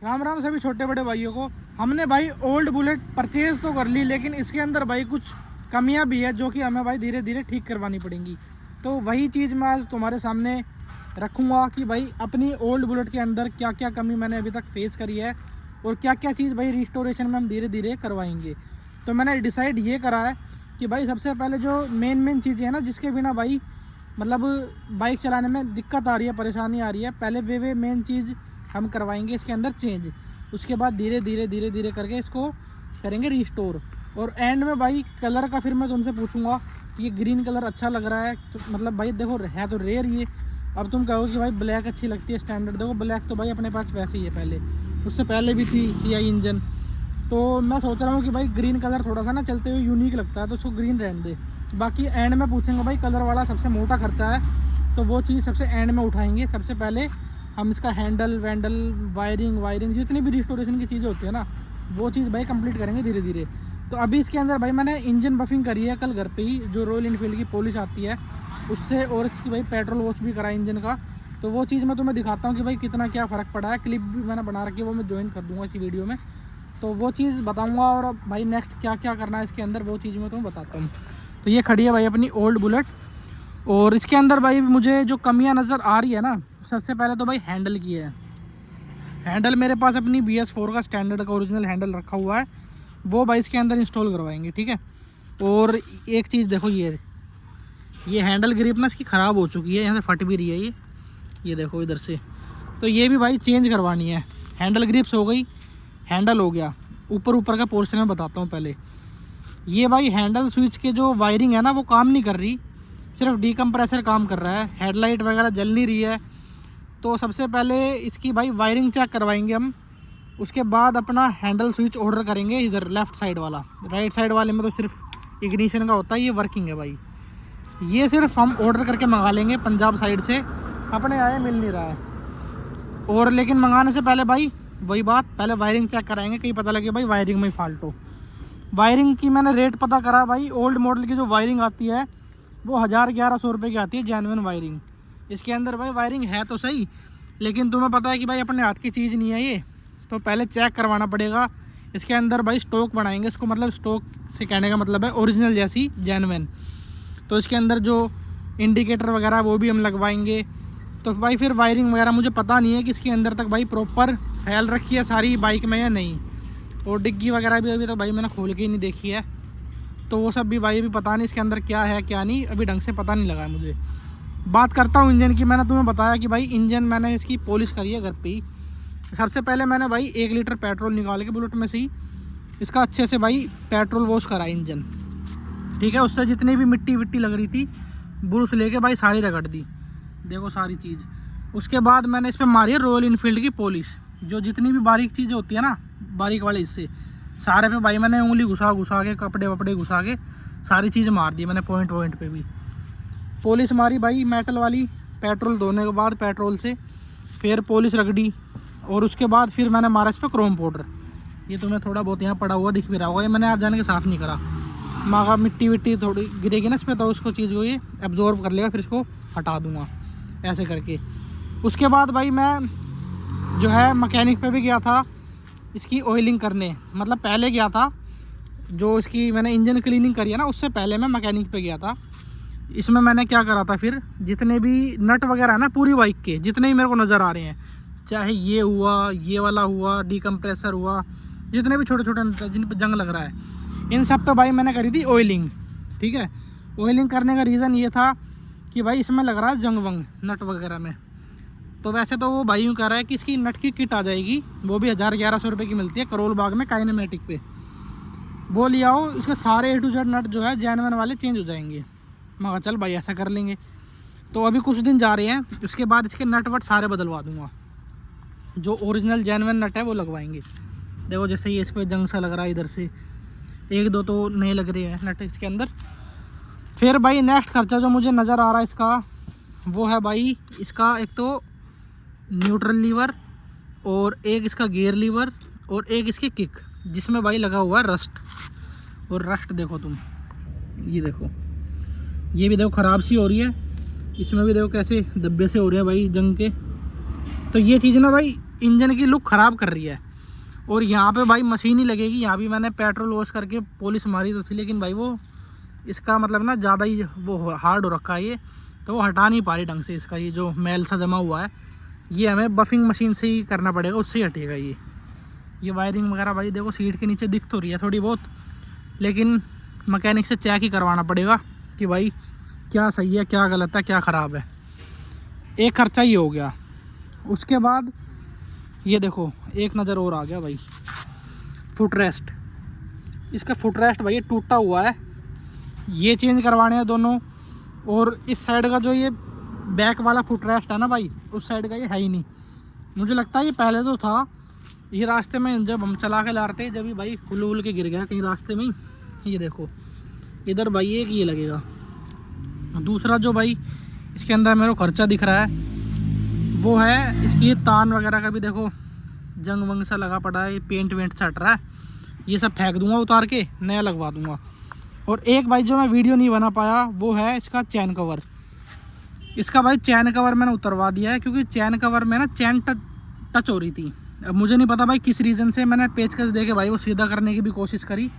राम राम सभी छोटे बड़े भाइयों को। हमने भाई ओल्ड बुलेट परचेज तो कर ली, लेकिन इसके अंदर भाई कुछ कमियां भी है जो कि हमें भाई धीरे धीरे ठीक करवानी पड़ेंगी। तो वही चीज़ मैं आज तुम्हारे सामने रखूँगा कि भाई अपनी ओल्ड बुलेट के अंदर क्या क्या कमी मैंने अभी तक फेस करी है और क्या क्या चीज़ भाई रिस्टोरेशन में हम धीरे धीरे करवाएंगे। तो मैंने डिसाइड ये करा है कि भाई सबसे पहले जो मेन चीज़ें हैं ना, जिसके बिना भाई मतलब बाइक चलाने में दिक्कत आ रही है, परेशानी आ रही है, पहले वे मेन चीज़ हम करवाएंगे इसके अंदर चेंज। उसके बाद धीरे धीरे करके इसको करेंगे रिस्टोर। और एंड में भाई कलर का फिर मैं तुमसे पूछूंगा कि ये ग्रीन कलर अच्छा लग रहा है तो मतलब भाई देखो है तो रेयर ये। अब तुम कहोगे कि भाई ब्लैक अच्छी लगती है स्टैंडर्ड, देखो ब्लैक तो भाई अपने पास वैसे ही है, पहले उससे पहले भी थी CI इंजन। तो मैं सोच रहा हूँ कि भाई ग्रीन कलर थोड़ा सा ना चलते हुए यूनिक लगता है, तो उसको ग्रीन रहने दे। बाकी एंड में पूछेंगे भाई कलर वाला सबसे मोटा खर्चा है, तो वो चीज़ सबसे एंड में उठाएंगे। सबसे पहले हम इसका हैंडल वैंडल वायरिंग जितनी भी रिस्टोरेशन की चीज़ें होती है ना, वो चीज़ भाई कंप्लीट करेंगे धीरे धीरे। तो अभी इसके अंदर भाई मैंने इंजन बफिंग करी है कल घर पे ही, जो रॉयल इनफील्ड की पॉलिश आती है उससे, और इसकी भाई पेट्रोल वॉश भी करा इंजन का। तो वो चीज़ मैं तुम्हें दिखाता हूँ कि भाई कितना क्या फ़र्क पड़ा है। क्लिप भी मैंने बना रखी है, वो मैं ज्वाइन कर दूँगा इसी वीडियो में, तो वो चीज़ बताऊँगा। और भाई नेक्स्ट क्या क्या करना है इसके अंदर वो चीज़ मैं तुम्हें बताता हूँ। तो ये खड़ी है भाई अपनी ओल्ड बुलेट, और इसके अंदर भाई मुझे जो कमियां नज़र आ रही है ना, सबसे पहले तो भाई हैंडल की है। हैंडल मेरे पास अपनी BS4 का स्टैंडर्ड का ओरिजिनल हैंडल रखा हुआ है, वो भाई इसके अंदर इंस्टॉल करवाएंगे, ठीक है। और एक चीज़ देखो, ये हैंडल ग्रिप ना इसकी ख़राब हो चुकी है, यहाँ से फट भी रही है ये देखो इधर से। तो ये भी भाई चेंज करवानी है। हैंडल ग्रिप्स हो गई, हैंडल हो गया। ऊपर का पोर्शन में बताता हूँ पहले। ये भाई हैंडल स्विच के जो वायरिंग है ना वो काम नहीं कर रही, सिर्फ डीकम्प्रेसर काम कर रहा है, हेडलाइट वगैरह जल नहीं रही है। तो सबसे पहले इसकी भाई वायरिंग चेक करवाएंगे हम। उसके बाद अपना हैंडल स्विच ऑर्डर करेंगे, इधर लेफ़्ट साइड वाला। राइट साइड वाले में तो सिर्फ इग्निशन का होता है, ये वर्किंग है भाई। ये सिर्फ हम ऑर्डर करके मंगा लेंगे पंजाब साइड से, अपने आए मिल नहीं रहा है। और लेकिन मंगाने से पहले भाई वही बात, पहले वायरिंग चेक कराएंगे, कहीं पता लगे भाई वायरिंग में ही फॉल्ट हो। वायरिंग की मैंने रेट पता करा भाई, ओल्ड मॉडल की जो वायरिंग आती है वो 1000-1100 रुपये की आती है जेन्युइन वायरिंग। इसके अंदर भाई वायरिंग है तो सही, लेकिन तुम्हें पता है कि भाई अपने हाथ की चीज़ नहीं है ये, तो पहले चेक करवाना पड़ेगा। इसके अंदर भाई स्टॉक बनाएंगे इसको, मतलब स्टॉक से कहने का मतलब है ओरिजिनल जैसी जेन्युइन। तो इसके अंदर जो इंडिकेटर वगैरह वो भी हम लगवाएंगे। तो भाई फिर वायरिंग वगैरह मुझे पता नहीं है कि इसके अंदर तक भाई प्रॉपर फैल रखी है सारी बाइक में या नहीं। और डिग्गी वगैरह भी अभी तक भाई मैंने खोल के ही नहीं देखी है, तो वो सब भी भाई अभी पता नहीं इसके अंदर क्या है क्या नहीं, अभी ढंग से पता नहीं लगा है मुझे। बात करता हूँ इंजन की। मैंने तुम्हें बताया कि भाई इंजन मैंने इसकी पॉलिश करी है घर पे ही। सबसे पहले मैंने भाई 1 लीटर पेट्रोल निकाल के बुलेट में से ही इसका अच्छे से भाई पेट्रोल वॉश करा इंजन, ठीक है। उससे जितनी भी मिट्टी विट्टी लग रही थी ब्रूस लेके भाई सारी रगड़ दी, देखो सारी चीज़। उसके बाद मैंने इस पर मारी है रॉयल इनफील्ड की पॉलिश, जो जितनी भी बारीक चीज़ें होती है ना, बारीक वाले हिस्से सारे पे भाई मैंने उंगली घुसा के कपड़े वपड़े घुसा के सारी चीज़ मार दी मैंने। पॉइंट पे भी पॉलिश मारी भाई मेटल वाली, पेट्रोल धोने के बाद पेट्रोल से फिर पॉलिश रगड़ी। और उसके बाद फिर मैंने मारा इस पर क्रोम पाउडर। ये तुम्हें थोड़ा बहुत यहाँ पड़ा हुआ दिख भी रहा होगा, ये मैंने आप जाने के साफ़ नहीं करा। मागा मिट्टी विट्टी थोड़ी गिरेगी ना इस पर, तो उसको चीज़ को ये एब्जॉर्ब कर लेगा, फिर इसको हटा दूँगा ऐसे करके। उसके बाद भाई मैं जो है मैकेनिक पे भी गया था इसकी ऑयलिंग करने, मतलब पहले गया था जो इसकी मैंने इंजन क्लीनिंग करी है ना, उससे पहले मैं मैकेनिक पे गया था। इसमें मैंने क्या करा था, फिर जितने भी नट वगैरह है ना पूरी बाइक के, जितने ही मेरे को नज़र आ रहे हैं, चाहे ये हुआ, ये वाला हुआ, डीकम्प्रेसर हुआ, जितने भी छोटे छोटे नट जिन पर जंग लग रहा है, इन सब पे भाई मैंने करी थी ऑयलिंग, ठीक है। ऑयलिंग करने का रीज़न ये था कि भाई इसमें लग रहा है जंग वंग नट वगैरह में। तो वैसे तो वो भाई यूँ कह रहा है कि इसकी नट की किट आ जाएगी, वो भी 1000-1100 रुपये की मिलती है करोल बाग में काइनेमेटिक पे, वो ले आओ, इसके सारे A to Z नट जो है जेन्युइन वाले चेंज हो जाएंगे। मैं कहा चल भाई ऐसा कर लेंगे। तो अभी कुछ दिन जा रहे हैं, उसके बाद इसके नट वट सारे बदलवा दूंगा, जो ओरिजिनल जेन्युइन नट है वो लगवाएंगे। देखो जैसे ये इस पर जंग सा लग रहा है, इधर से 1-2 तो नए लग रहे हैं नट इसके अंदर। फिर भाई नेक्स्ट खर्चा जो मुझे नज़र आ रहा है इसका, वो है भाई इसका एक तो न्यूट्रल लीवर, और एक इसका गियर लीवर, और एक इसकी किक, जिसमें भाई लगा हुआ है रस्ट। और रस्ट देखो तुम, ये देखो, ये भी देखो ख़राब सी हो रही है, इसमें भी देखो कैसे धब्बे से हो रहे हैं भाई जंग के। तो ये चीज़ ना भाई इंजन की लुक ख़राब कर रही है। और यहाँ पे भाई मशीन ही लगेगी, यहाँ भी मैंने पेट्रोल वॉश करके पॉलिश मारी तो थी, लेकिन भाई वो इसका मतलब ना ज़्यादा ही वो हार्ड हो रखा है ये, तो वो हटा नहीं पा रही ढंग से इसका ये जो मैल सा जमा हुआ है। ये हमें बफिंग मशीन से ही करना पड़ेगा, उससे ही हटेगा ये वायरिंग वगैरह भाई देखो सीट के नीचे दिख तो रही है थोड़ी बहुत, लेकिन मैकेनिक से चेक ही करवाना पड़ेगा कि भाई क्या सही है, क्या गलत है, क्या ख़राब है। एक खर्चा ही हो गया। उसके बाद ये देखो एक नज़र और आ गया भाई, फुट रेस्ट। इसका फुट रेस्ट भाई टूटा हुआ है, ये चेंज करवाने हैं दोनों। और इस साइड का जो ये बैक वाला फुट रेस्ट है ना भाई, उस साइड का ये है ही नहीं। मुझे लगता है ये पहले तो था, ये रास्ते में जब हम चला के ला रहे थे, जब ये भाई खुल के गिर गया कहीं रास्ते में ही। ये देखो इधर भाई एक ये लगेगा। दूसरा जो भाई इसके अंदर मेरे को खर्चा दिख रहा है वो है इसकी तान वगैरह का भी देखो जंग वंग सा लगा पड़ा है, पेंट वेंट छट रहा है। ये सब फेंक दूंगा उतार के, नया लगवा दूंगा। और एक भाई जो मैं वीडियो नहीं बना पाया वो है इसका चैन कवर। इसका भाई चैन कवर मैंने उतरवा दिया है, क्योंकि चैन कवर में ना चैन टच हो रही थी। अब मुझे नहीं पता भाई किस रीज़न से, मैंने पेचकस दे के भाई वो सीधा करने की भी कोशिश करी,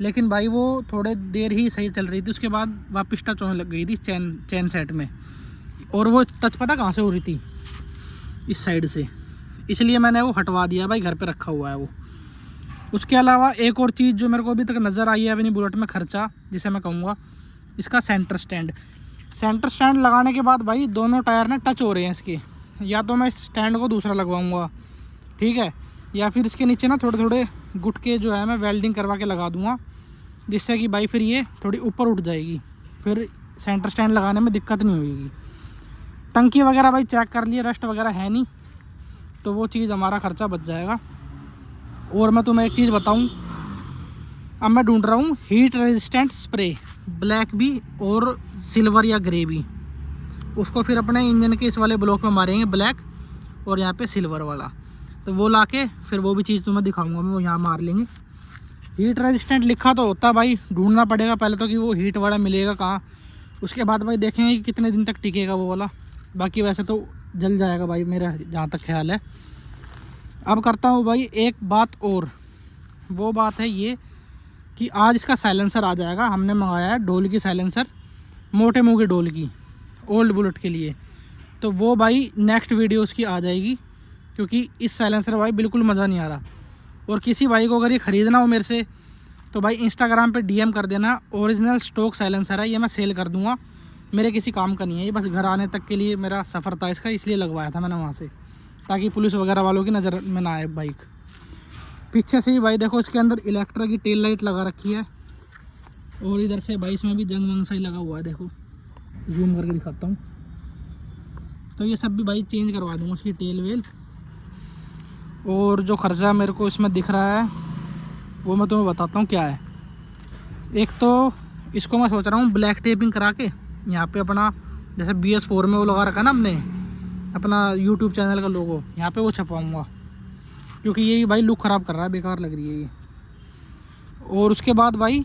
लेकिन भाई वो थोड़े देर ही सही चल रही थी, उसके बाद वापस टच होने लग गई थी चैन सेट में। और वो टच पता कहाँ से हो रही थी, इस साइड से, इसलिए मैंने वो हटवा दिया भाई, घर पे रखा हुआ है वो। उसके अलावा एक और चीज़ जो मेरे को अभी तक नज़र आई है अपनी बुलेट में खर्चा, जिसे मैं कहूँगा इसका सेंटर स्टैंड। सेंटर स्टैंड लगाने के बाद भाई दोनों टायर ना टच हो रहे हैं इसके, या तो मैं इस स्टैंड को दूसरा लगवाऊँगा, ठीक है, या फिर इसके नीचे ना थोड़े थोड़े गुटके जो है मैं वेल्डिंग करवा के लगा दूँगा, जिससे कि भाई फिर ये थोड़ी ऊपर उठ जाएगी, फिर सेंटर स्टैंड लगाने में दिक्कत नहीं होगी। टंकी वगैरह भाई चेक कर लिए, रस्ट वगैरह है नहीं, तो वो चीज़ हमारा खर्चा बच जाएगा। और मैं तुम्हें एक चीज़ बताऊं, अब मैं ढूंढ रहा हूँ हीट रेजिस्टेंट स्प्रे, ब्लैक भी और सिल्वर या ग्रे भी। उसको फिर अपने इंजन के इस वाले ब्लॉक में मारेंगे ब्लैक, और यहाँ पे सिल्वर वाला, तो वो लाके फिर वो भी चीज़ तुम्हें दिखाऊंगा मैं, वो यहाँ मार लेंगे। हीट रेजिस्टेंट लिखा तो होता भाई, ढूंढना पड़ेगा पहले तो कि वो हीट वाला मिलेगा कहाँ, उसके बाद भाई देखेंगे कि कितने दिन तक टिकेगा वो वाला। बाकी वैसे तो जल जाएगा भाई मेरा जहाँ तक ख्याल है। अब करता हूँ भाई एक बात और, वो बात है ये कि आज इसका साइलेंसर आ जाएगा। हमने मंगाया है डोल की साइलेंसर, मोटे मुँह की डोल की, ओल्ड बुलेट के लिए। तो वो भाई नेक्स्ट वीडियो उसकी आ जाएगी, क्योंकि इस साइलेंसर भाई बिल्कुल मज़ा नहीं आ रहा। और किसी भाई को अगर ये ख़रीदना हो मेरे से, तो भाई इंस्टाग्राम पे डीएम कर देना, ओरिजिनल स्टॉक साइलेंसर है ये, मैं सेल कर दूँगा, मेरे किसी काम का नहीं है ये, बस घर आने तक के लिए मेरा सफ़र था इसका, इसलिए लगवाया था मैंने वहाँ से, ताकि पुलिस वगैरह वालों की नज़र में ना आए बाइक। पीछे से ही भाई देखो इसके अंदर इलेक्ट्रा की टेल लाइट लगा रखी है, और इधर से भाई इसमें भी जंग वंग सा ही लगा हुआ है, देखो जूम करके दिखाता हूँ। तो ये सब भी भाई चेंज करवा दूँगा, उसकी टेल वेल। और जो खर्चा मेरे को इसमें दिख रहा है वो मैं तुम्हें बताता हूँ क्या है। एक तो इसको मैं सोच रहा हूँ ब्लैक टेपिंग करा के यहाँ पे अपना, जैसे BS4 में वो लगा रखा ना हमने अपना YouTube चैनल का लोगो, यहाँ पे वो छपाऊँगा, क्योंकि ये भाई लुक ख़राब कर रहा है, बेकार लग रही है ये। और उसके बाद भाई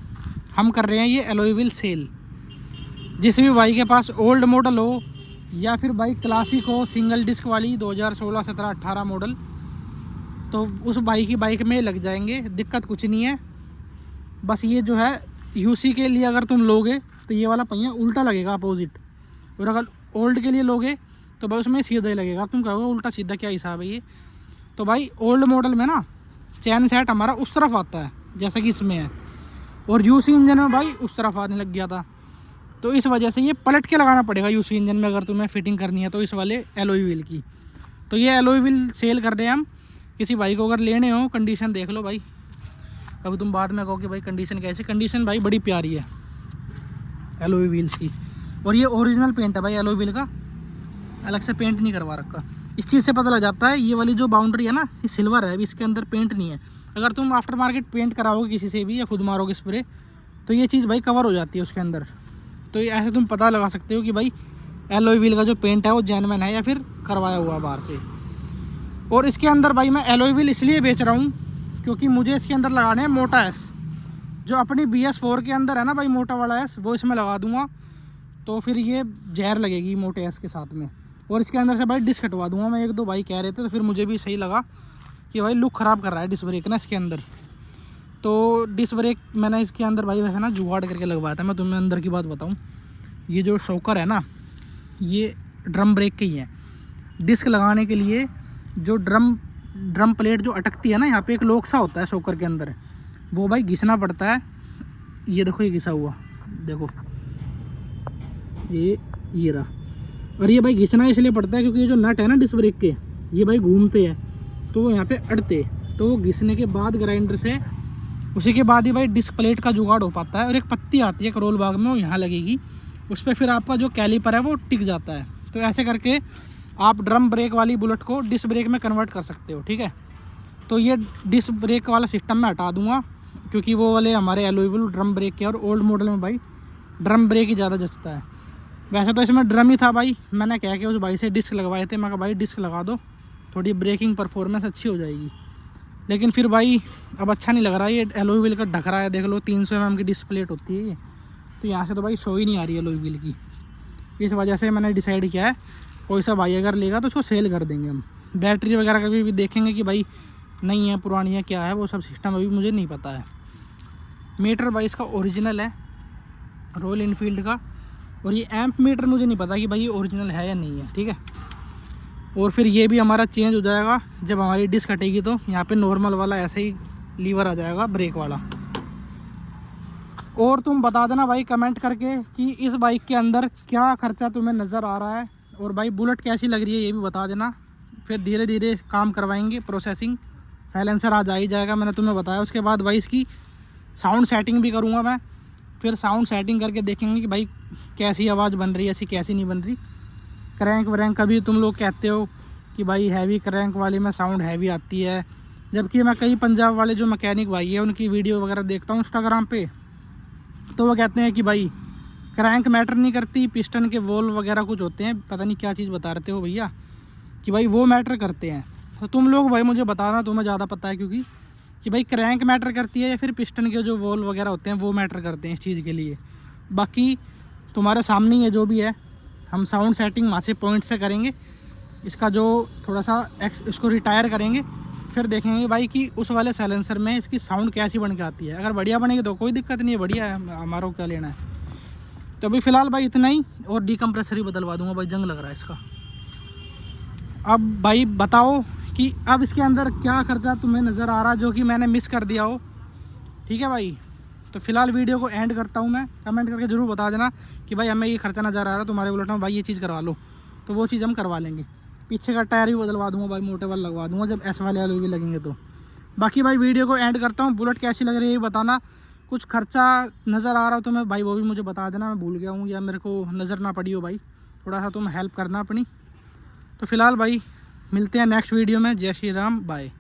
हम कर रहे हैं ये एलॉय व्हील सेल। जिस भी भाई के पास ओल्ड मॉडल हो या फिर भाई क्लासिक हो, सिंगल डिस्क वाली 2016, 17, 18 मॉडल, तो उस भाई की बाइक में लग जाएंगे, दिक्कत कुछ नहीं है। बस ये जो है यूसी के लिए अगर तुम लोगे तो ये वाला पहिया उल्टा लगेगा अपोजिट, और अगर ओल्ड के लिए लोगे तो भाई उसमें सीधा ही लगेगा। तुम कहोगे उल्टा सीधा क्या हिसाब है ये, तो भाई ओल्ड मॉडल में ना चैन सेट हमारा उस तरफ आता है जैसा कि इसमें है, और यूसी इंजन में भाई उस तरफ आने लग गया था, तो इस वजह से ये पलट के लगाना पड़ेगा यूसी इंजन में अगर तुम्हें फिटिंग करनी है तो इस वाले एलॉय व्हील की। तो ये एलॉय व्हील सेल कर रहे हैं हम, किसी भाई को अगर लेने हो कंडीशन देख लो भाई। अभी तुम बाद में कहो कि भाई कंडीशन कैसी, कंडीशन भाई बड़ी प्यारी है एलॉय व्हील्स की। और ये ओरिजिनल पेंट है भाई एलॉय व्हील का, अलग से पेंट नहीं करवा रखा। इस चीज़ से पता लग जाता है ये वाली जो बाउंड्री है ना ये सिल्वर है, अभी इसके अंदर पेंट नहीं है। अगर तुम आफ्टर मार्केट पेंट कराओगे किसी से भी या खुद मारोगे स्प्रे, तो ये चीज़ भाई कवर हो जाती है उसके अंदर। तो ये ऐसे तुम पता लगा सकते हो कि भाई एलॉय व्हील का जो पेंट है वो जेन्युइन है या फिर करवाया हुआ बाहर से। और इसके अंदर भाई मैं एलॉय व्हील इसलिए बेच रहा हूँ क्योंकि मुझे इसके अंदर लगाने हैं मोटा एस, जो अपनी BS4 के अंदर है ना भाई मोटा वाला एस, वो इसमें लगा दूंगा, तो फिर ये जहर लगेगी मोटे एस के साथ में। और इसके अंदर से भाई डिस्क हटवा दूंगा मैं। एक दो भाई कह रहे थे तो फिर मुझे भी सही लगा कि भाई लुक ख़राब कर रहा है डिस्क ब्रेक ना इसके अंदर। तो डिस्क ब्रेक मैंने इसके अंदर भाई वैसे ना जुगाड़ करके लगवाया था। मैं तुम्हें अंदर की बात बताऊँ, ये जो शॉकर है ना ये ड्रम ब्रेक के ही है। डिस्क लगाने के लिए जो ड्रम प्लेट जो अटकती है ना, यहाँ पे एक लॉक सा होता है शॉकर के अंदर, वो भाई घिसना पड़ता है। ये देखो ये घिसा हुआ, देखो ये रहा। और ये भाई घिसना इसलिए पड़ता है क्योंकि ये जो नट है ना डिस्क ब्रेक के, ये भाई घूमते हैं तो वो यहाँ पे अड़ते, तो वो घिसने के बाद ग्राइंडर से उसी के बाद ही भाई डिस्क प्लेट का जुगाड़ हो पाता है। और एक पत्ती आती है करोल बाग में, वो यहाँ लगेगी, उस पर फिर आपका जो कैलिपर है वो टिक जाता है। तो ऐसे करके आप ड्रम ब्रेक वाली बुलेट को डिस्क ब्रेक में कन्वर्ट कर सकते हो, ठीक है। तो ये डिस्क ब्रेक वाला सिस्टम मैं हटा दूंगा क्योंकि वो वाले हमारे एलॉय व्हील ड्रम ब्रेक के, और ओल्ड मॉडल में भाई ड्रम ब्रेक ही ज़्यादा जचता है। वैसे तो इसमें ड्रम ही था भाई, मैंने कह के उस भाई से डिस्क लगवाए थे। मैं कहा भाई डिस्क लगा दो, थोड़ी ब्रेकिंग परफॉर्मेंस अच्छी हो जाएगी। लेकिन फिर भाई अब अच्छा नहीं लग रहा, ये एलॉय व्हील का ढक रहा है। देख लो 300 mm की डिस्क प्लेट होती है ये, तो यहाँ से तो भाई शो ही नहीं आ रही है एलॉय व्हील की। इस वजह से मैंने डिसाइड किया है कोई सा भाई अगर लेगा तो उसको सेल कर देंगे हम। बैटरी वगैरह का भी देखेंगे कि भाई नहीं है पुरानी है क्या है, वो सब सिस्टम अभी मुझे नहीं पता है। मीटर भाई इसका ओरिजिनल है रॉयल इनफील्ड का, और ये एम्प मीटर मुझे नहीं पता कि भाई ये ओरिजिनल है या नहीं है, ठीक है। और फिर ये भी हमारा चेंज हो जाएगा जब हमारी डिस्क हटेगी, तो यहाँ पे नॉर्मल वाला ऐसे ही लीवर आ जाएगा ब्रेक वाला। और तुम बता देना भाई कमेंट करके कि इस बाइक के अंदर क्या खर्चा तुम्हें नज़र आ रहा है, और भाई बुलेट कैसी लग रही है ये भी बता देना। फिर धीरे धीरे काम करवाएंगे, प्रोसेसिंग साइलेंसर आज आ ही जाएगा मैंने तुम्हें बताया। उसके बाद भाई इसकी साउंड सेटिंग भी करूँगा मैं, फिर साउंड सेटिंग करके देखेंगे कि भाई कैसी आवाज़ बन रही है, ऐसी कैसी नहीं बन रही। क्रैंक व्रैंक कभी तुम लोग कहते हो कि भाई हैवी क्रैंक वाली में साउंड हैवी आती है, जबकि मैं कई पंजाब वाले जो मैकेनिक भाई है उनकी वीडियो वगैरह देखता हूँ इंस्टाग्राम पे, तो वो कहते हैं कि भाई क्रैंक मैटर नहीं करती, पिस्टन के वॉल्व वगैरह कुछ होते हैं, पता नहीं क्या चीज़ बता रहे हो भैया कि भाई वो मैटर करते हैं। तो तुम लोग भाई मुझे बताना, तुम्हें ज़्यादा पता है क्योंकि कि भाई क्रैंक मैटर करती है या फिर पिस्टन के जो वॉल्व वगैरह होते हैं वो मैटर करते हैं इस चीज़ के लिए। बाकी तुम्हारे सामने ही है जो भी है, हम साउंड सेटिंग वहाँ से पॉइंट से करेंगे, इसका जो थोड़ा सा इसको रिटायर करेंगे, फिर देखेंगे भाई कि उस वाले साइलेंसर में इसकी साउंड कैसी बन के आती है। अगर बढ़िया बनेगी तो कोई दिक्कत नहीं है, बढ़िया है, हमारा क्या लेना है। तो अभी फ़िलहाल भाई इतना ही, और डीकम्प्रेसर ही बदलवा दूंगा भाई, जंग लग रहा है इसका। अब भाई बताओ कि अब इसके अंदर क्या खर्चा तुम्हें नज़र आ रहा है जो कि मैंने मिस कर दिया हो, ठीक है भाई। तो फिलहाल वीडियो को एंड करता हूँ मैं, कमेंट करके ज़रूर बता देना कि भाई हमें ये खर्चा नज़र आ रहा है तुम्हारे बुलेट में, भाई ये चीज़ करवा लो, तो वो चीज़ हम करवा लेंगे। पीछे का टायर भी बदलवा दूंगा भाई, मोटे वाला लगवा दूंगा जब एस वाले एलॉय भी लगेंगे तो। बाकी भाई वीडियो को एंड करता हूँ, बुलेट कैसी लग रही है ये बताना, कुछ खर्चा नज़र आ रहा हो तो मैं भाई वो भी मुझे बता देना, मैं भूल गया हूँ या मेरे को नज़र ना पड़ी हो भाई, थोड़ा सा तुम हेल्प करना अपनी। तो फिलहाल भाई मिलते हैं नेक्स्ट वीडियो में। जय श्री राम, बाय।